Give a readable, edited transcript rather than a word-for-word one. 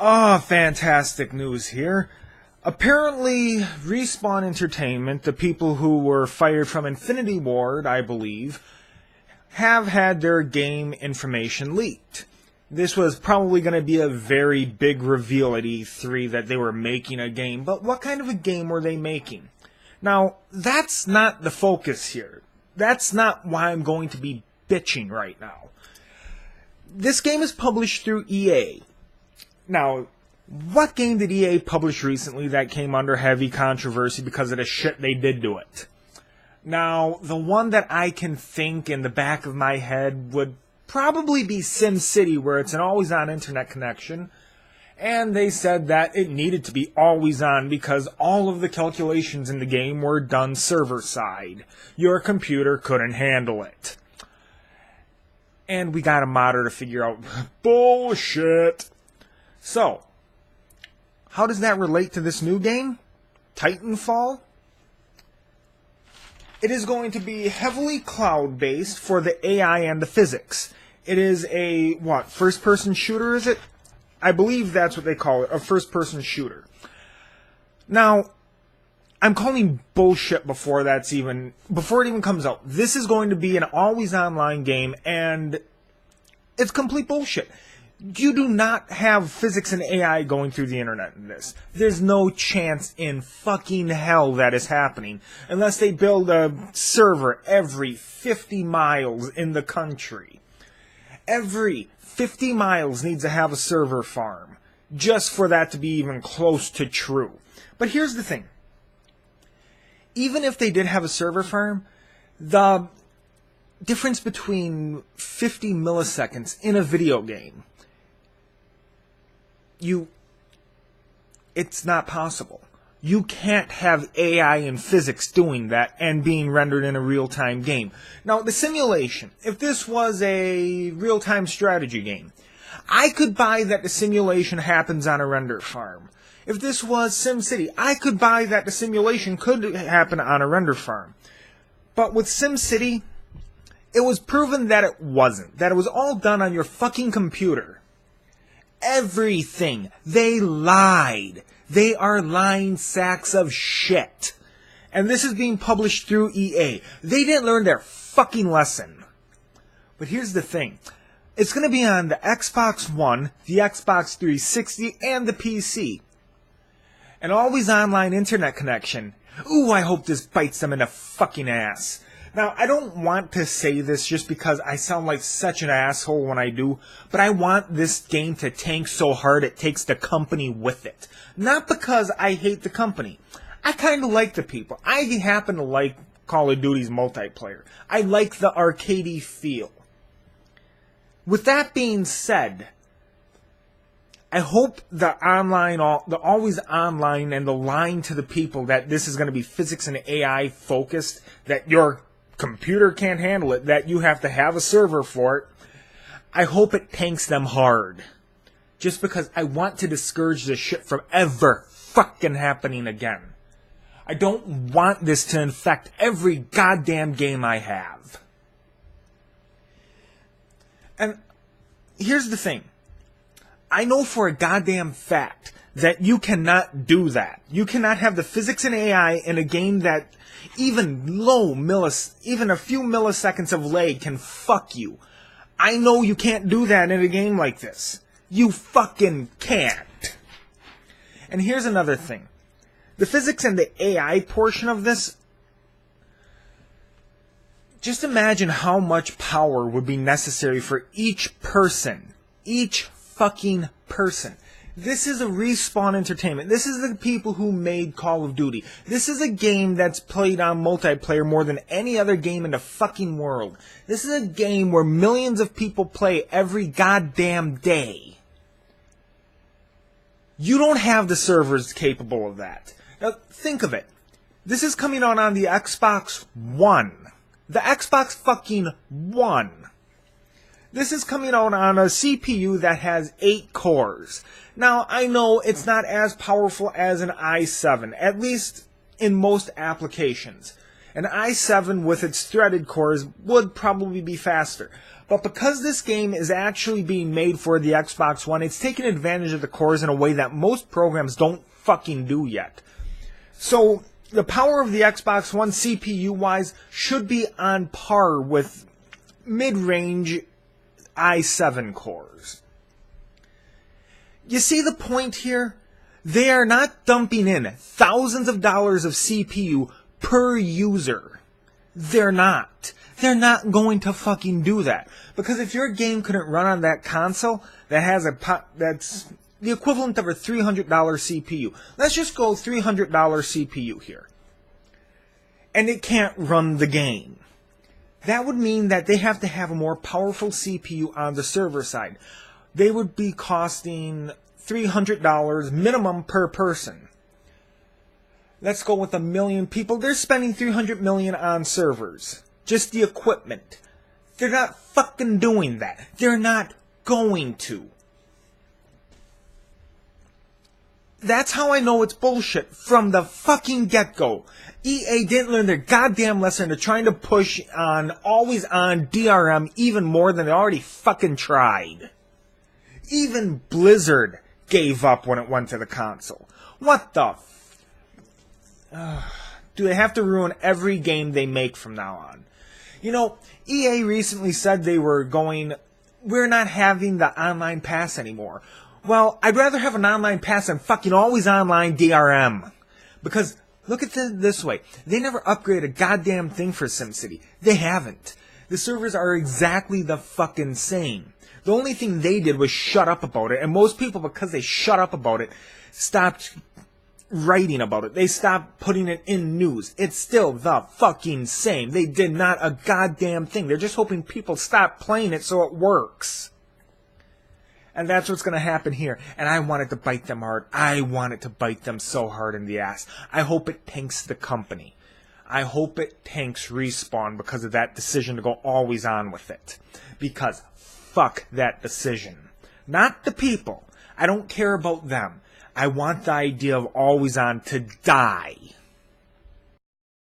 Fantastic news here. Apparently, Respawn Entertainment, the people who were fired from Infinity Ward, I believe, have had their game information leaked. This was probably going to be a very big reveal at E3 that they were making a game, but what kind of a game were they making? Now, that's not the focus here. That's not why I'm going to be bitching right now. This game is published through EA. Now, what game did EA publish recently that came under heavy controversy because of the shit they did to it? Now, the one that I can think in the back of my head would probably be SimCity, where it's an always-on internet connection, and they said that it needed to be always on because all of the calculations in the game were done server-side. Your computer couldn't handle it. And we got a modder to figure out, bullshit. So, how does that relate to this new game? Titanfall? It is going to be heavily cloud-based for the AI and the physics. It is a, first-person shooter, is it? I believe that's what they call it, a first-person shooter. Now, I'm calling bullshit before it even comes out. This is going to be an always-online game, and it's complete bullshit. You do not have physics and AI going through the internet in this. There's no chance in fucking hell that is happening unless they build a server every 50 miles in the country. Every 50 miles needs to have a server farm just for that to be even close to true. But here's the thing. Even if they did have a server farm, the difference between 50 milliseconds in a video game, it's not possible. You can't have AI and physics doing that and being rendered in a real-time game. Now, the simulation, if this was a real-time strategy game, I could buy that the simulation happens on a render farm. If this was SimCity, I could buy that the simulation could happen on a render farm. But with SimCity, it was proven that it wasn't. That it was all done on your fucking computer. Everything. They lied. They are lying sacks of shit. And this is being published through EA. They didn't learn their fucking lesson. But here's the thing. It's going to be on the Xbox One, the Xbox 360, and the PC. An always online internet connection. Ooh, I hope this bites them in the fucking ass. Now, I don't want to say this just because I sound like such an asshole when I do, but I want this game to tank so hard it takes the company with it. Not because I hate the company. I kind of like the people. I happen to like Call of Duty's multiplayer. I like the arcadey feel. With that being said, I hope the always online and the lying to the people that this is going to be physics and AI focused, that your computer can't handle it, that you have to have a server for it, I hope it tanks them hard. Just because I want to discourage this shit from ever fucking happening again. I don't want this to infect every goddamn game I have. And here's the thing. I know for a goddamn fact that you cannot do that. You cannot have the physics and AI in a game that even even a few milliseconds of lag can fuck you. I know you can't do that in a game like this. You fucking can't. And here's another thing. The physics and the AI portion of this, just imagine how much power would be necessary for each person. Each fucking person. This is a Respawn Entertainment. This is the people who made Call of Duty. This is a game that's played on multiplayer more than any other game in the fucking world. This is a game where millions of people play every goddamn day. You don't have the servers capable of that. Now, think of it. This is coming out on the Xbox One. The Xbox fucking One. This is coming out on a CPU that has 8 cores. Now, I know it's not as powerful as an i7, at least in most applications. An i7 with its threaded cores would probably be faster. But because this game is actually being made for the Xbox One, it's taking advantage of the cores in a way that most programs don't fucking do yet. So the power of the Xbox One CPU-wise should be on par with mid-range i7 cores. You see the point here? They are not dumping in thousands of dollars of CPU per user. They're not. They're not going to fucking do that. Because if your game couldn't run on that console that has that's the equivalent of a $300 CPU. Let's just go $300 CPU here. And it can't run the game. That would mean that they have to have a more powerful CPU on the server side. They would be costing $300 minimum per person. Let's go with 1 million people. They're spending $300 million on servers. Just the equipment. They're not fucking doing that. They're not going to. That's how I know it's bullshit from the fucking get-go. EA didn't learn their goddamn lesson. They're trying to push on always on DRM even more than they already fucking tried. Even Blizzard gave up when it went to the console. What the do they have to ruin every game they make from now on? You know, EA recently said we're not having the online pass anymore. Well, I'd rather have an online pass than fucking always online DRM. Because, look at it this way. They never upgraded a goddamn thing for SimCity. They haven't. The servers are exactly the fucking same. The only thing they did was shut up about it. And most people, because they shut up about it, stopped writing about it. They stopped putting it in news. It's still the fucking same. They did not a goddamn thing. They're just hoping people stop playing it so it works. And that's what's going to happen here. And I want it to bite them hard. I want it to bite them so hard in the ass. I hope it tanks the company. I hope it tanks Respawn because of that decision to go always on with it. Because fuck that decision. Not the people. I don't care about them. I want the idea of always on to die.